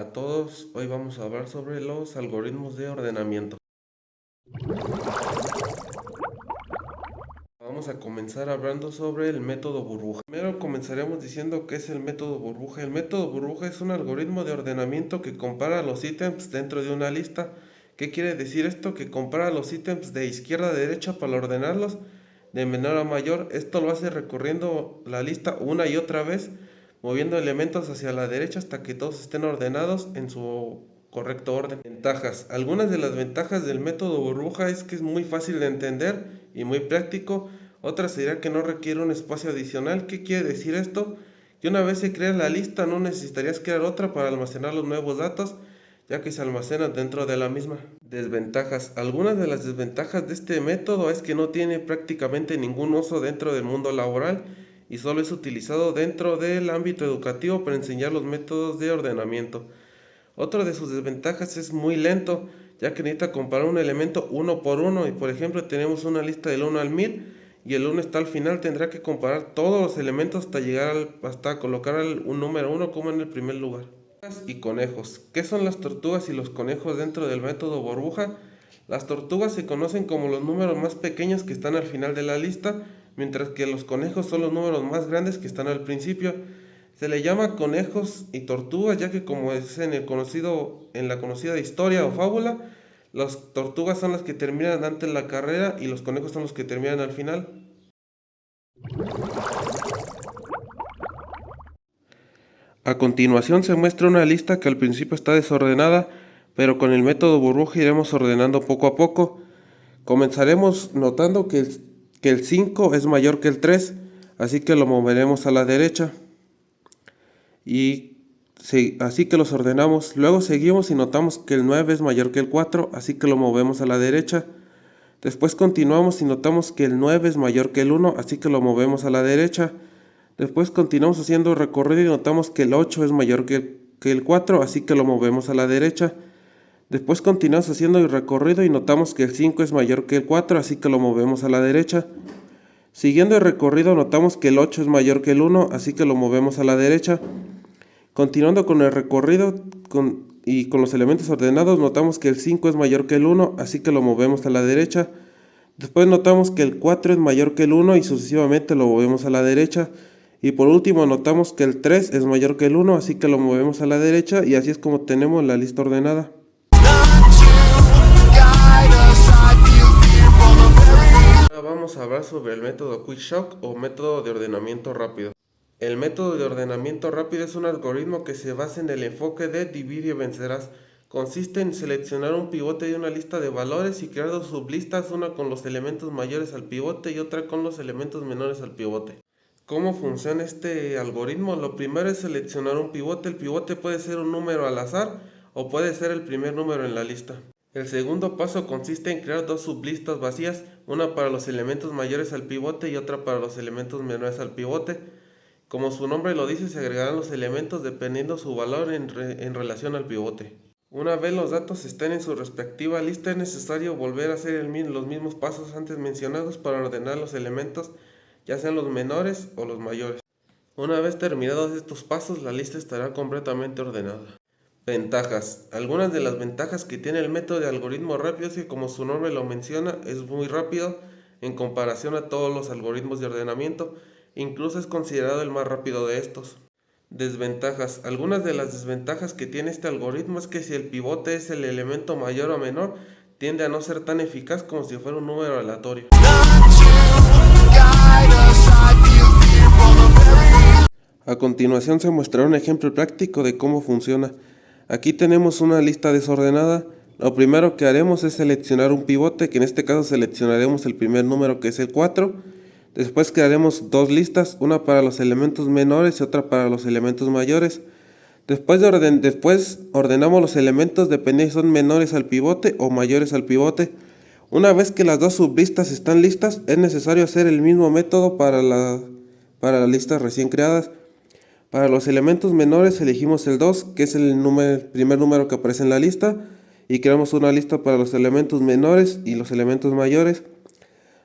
a todos, hoy vamos a hablar sobre los algoritmos de ordenamiento. Vamos a comenzar hablando sobre el método burbuja. Primero comenzaremos diciendo qué es el método burbuja. El método burbuja es un algoritmo de ordenamiento que compara los ítems dentro de una lista. ¿Qué quiere decir esto? Que compara los ítems de izquierda a derecha para ordenarlos de menor a mayor. Esto lo hace recorriendo la lista una y otra vez, moviendo elementos hacia la derecha hasta que todos estén ordenados en su correcto orden. Ventajas. Algunas de las ventajas del método burbuja es que es muy fácil de entender y muy práctico. Otra sería que no requiere un espacio adicional. ¿Qué quiere decir esto? Que una vez se crea la lista no necesitarías crear otra para almacenar los nuevos datos, ya que se almacenan dentro de la misma. Desventajas. Algunas de las desventajas de este método es que no tiene prácticamente ningún uso dentro del mundo laboral y solo es utilizado dentro del ámbito educativo para enseñar los métodos de ordenamiento. Otra de sus desventajas es muy lento, ya que necesita comparar un elemento uno por uno y por ejemplo tenemos una lista del 1 al 1000 y el 1 está al final, tendrá que comparar todos los elementos hasta llegar hasta colocar un número 1 como en el primer lugar. Y conejos. ¿Qué son las tortugas y los conejos dentro del método burbuja? Las tortugas se conocen como los números más pequeños que están al final de la lista, mientras que los conejos son los números más grandes que están al principio. Se le llama conejos y tortugas ya que, como es en la conocida historia o fábula, las tortugas son las que terminan antes de la carrera y los conejos son los que terminan al final. A continuación se muestra una lista que al principio está desordenada, pero con el método burbuja iremos ordenando poco a poco. Comenzaremos notando que el 5 es mayor que el 3, así que lo moveremos a la derecha. Así que los ordenamos. Luego seguimos y notamos que el 9 es mayor que el 4, así que lo movemos a la derecha. Después continuamos y notamos que el 9 es mayor que el 1, así que lo movemos a la derecha. Después continuamos haciendo recorrido y notamos que el 8 es mayor que el 4, así que lo movemos a la derecha. Después continuamos haciendo el recorrido y notamos que el 5 es mayor que el 4, así que lo movemos a la derecha. Siguiendo el recorrido notamos que el 8 es mayor que el 1, así que lo movemos a la derecha. Continuando con el recorrido y con los elementos ordenados, notamos que el 5 es mayor que el 1, así que lo movemos a la derecha. Después notamos que el 4 es mayor que el 1 y sucesivamente lo movemos a la derecha. Y por último notamos que el 3 es mayor que el 1, así que lo movemos a la derecha y así es como tenemos la lista ordenada. Ahora vamos a hablar sobre el método Quickshock o método de ordenamiento rápido. El método de ordenamiento rápido es un algoritmo que se basa en el enfoque de divide y vencerás. Consiste en seleccionar un pivote de una lista de valores y crear dos sublistas, una con los elementos mayores al pivote y otra con los elementos menores al pivote. ¿Cómo funciona este algoritmo? Lo primero es seleccionar un pivote. El pivote puede ser un número al azar o puede ser el primer número en la lista. El segundo paso consiste en crear dos sublistas vacías, una para los elementos mayores al pivote y otra para los elementos menores al pivote. Como su nombre lo dice, se agregarán los elementos dependiendo su valor en relación al pivote. Una vez los datos estén en su respectiva lista, es necesario volver a hacer los mismos pasos antes mencionados para ordenar los elementos, ya sean los menores o los mayores. Una vez terminados estos pasos, la lista estará completamente ordenada. Ventajas. Algunas de las ventajas que tiene el método de algoritmo rápido es que, como su nombre lo menciona, es muy rápido en comparación a todos los algoritmos de ordenamiento. Incluso es considerado el más rápido de estos. Desventajas. Algunas de las desventajas que tiene este algoritmo es que si el pivote es el elemento mayor o menor, tiende a no ser tan eficaz como si fuera un número aleatorio. A continuación se muestra un ejemplo práctico de cómo funciona. Aquí tenemos una lista desordenada. Lo primero que haremos es seleccionar un pivote, que en este caso seleccionaremos el primer número, que es el 4. Después crearemos dos listas, una para los elementos menores y otra para los elementos mayores. Después ordenamos los elementos dependiendo si son menores al pivote o mayores al pivote. Una vez que las dos sublistas están listas, es necesario hacer el mismo método para las listas recién creadas. Para los elementos menores elegimos el 2, que es el primer número que aparece en la lista, y creamos una lista para los elementos menores y los elementos mayores.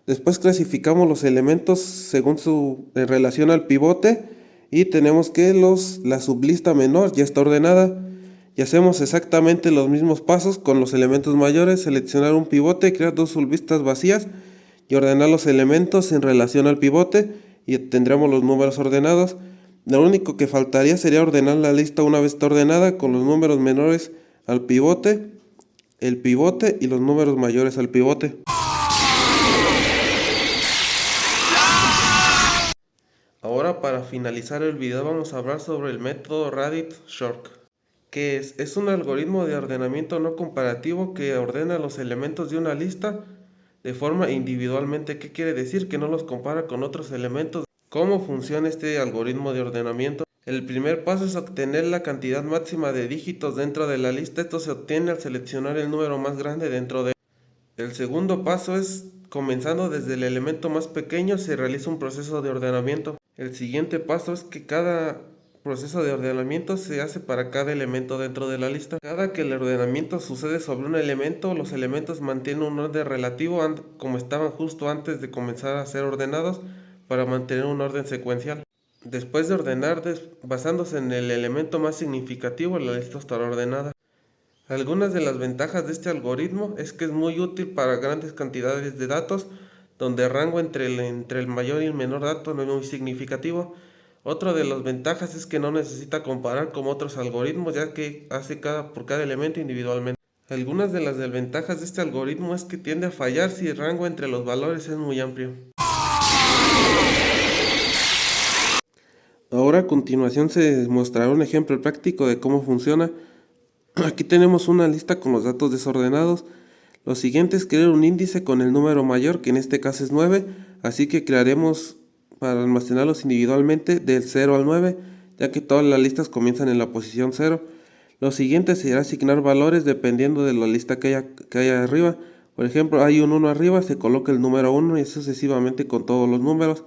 Después clasificamos los elementos según en relación al pivote y tenemos que la sublista menor ya está ordenada. Y hacemos exactamente los mismos pasos con los elementos mayores: seleccionar un pivote, crear dos sublistas vacías y ordenar los elementos en relación al pivote, y tendremos los números ordenados. Lo único que faltaría sería ordenar la lista una vez está ordenada, con los números menores al pivote, el pivote y los números mayores al pivote. Ahora, para finalizar el video, vamos a hablar sobre el método Radix-Short. ¿Qué es? Es un algoritmo de ordenamiento no comparativo que ordena los elementos de una lista de forma individualmente. ¿Qué quiere decir? Que no los compara con otros elementos. ¿Cómo funciona este algoritmo de ordenamiento? El primer paso es obtener la cantidad máxima de dígitos dentro de la lista. Esto se obtiene al seleccionar el número más grande dentro de él. El segundo paso es, comenzando desde el elemento más pequeño, se realiza un proceso de ordenamiento. El siguiente paso es que cada proceso de ordenamiento se hace para cada elemento dentro de la lista. Cada que el ordenamiento sucede sobre un elemento, los elementos mantienen un orden relativo como estaban justo antes de comenzar a ser ordenados, para mantener un orden secuencial. Después de ordenar, basándose en el elemento más significativo, la lista estará ordenada. Algunas de las ventajas de este algoritmo es que es muy útil para grandes cantidades de datos, donde el rango entre el mayor y el menor dato no es muy significativo. Otra de las ventajas es que no necesita comparar con otros algoritmos, ya que hace por cada elemento individualmente. Algunas de las desventajas de este algoritmo es que tiende a fallar si el rango entre los valores es muy amplio. Ahora, a continuación, se mostrará un ejemplo práctico de cómo funciona. Aquí tenemos una lista con los datos desordenados. Lo siguiente es crear un índice con el número mayor, que en este caso es 9, así que crearemos para almacenarlos individualmente del 0 al 9, ya que todas las listas comienzan en la posición 0. Lo siguiente será asignar valores dependiendo de la lista que haya arriba. Por ejemplo, hay un 1 arriba, se coloca el número 1 y así sucesivamente con todos los números.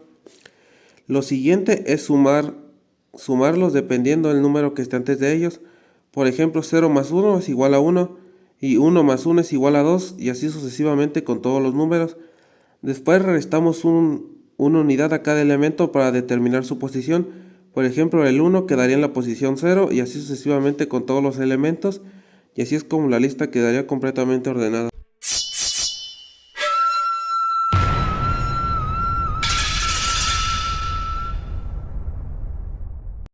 Lo siguiente es sumarlos dependiendo del número que esté antes de ellos. Por ejemplo, 0 más 1 es igual a 1 y 1 más 1 es igual a 2, y así sucesivamente con todos los números. Después restamos una unidad a cada elemento para determinar su posición. Por ejemplo, el 1 quedaría en la posición 0 y así sucesivamente con todos los elementos, y así es como la lista quedaría completamente ordenada.